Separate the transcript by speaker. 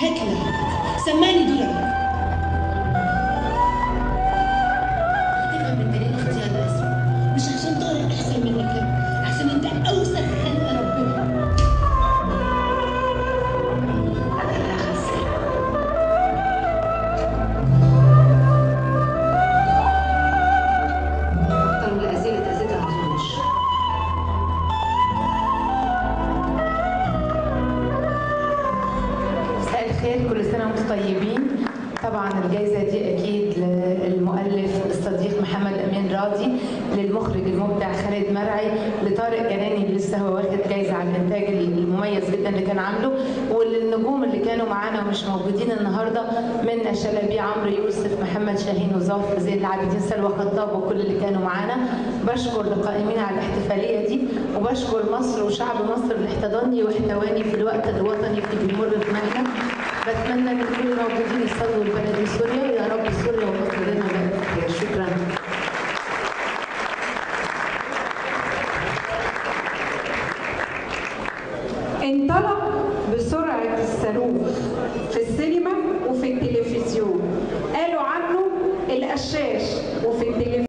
Speaker 1: هتلر، سماني دولار. هتفهم انت ليه الاختيار الاسود؟ مش عشان طارق احسن منك، لا، عشان انت اوسخ خلق ربنا. انا اللي هخسر. اكتر من الاسئله اتاذيتها ما اظنش.
Speaker 2: مساء الخير، كل سنة وانتم طيبين. طبعا الجائزة دي أكيد للمؤلف الصديق محمد أمين راضي، للمخرج المبدع خالد مرعي، لطارق جناني اللي لسه هو واخد جائزة على الإنتاج المميز جدا اللي كان عامله، وللنجوم اللي كانوا معانا ومش موجودين النهارده، منى شلبي، عمرو يوسف، محمد شاهين، وظافر زين العابدين، سلوى خطاب، وكل اللي كانوا معانا. بشكر القائمين على الاحتفالية دي، وبشكر مصر وشعب مصر اللي احتضني واحتواني في الوقت الوطني اللي بيمر بمحنة. بتمنى ان كل الموجودين يصلوا البلد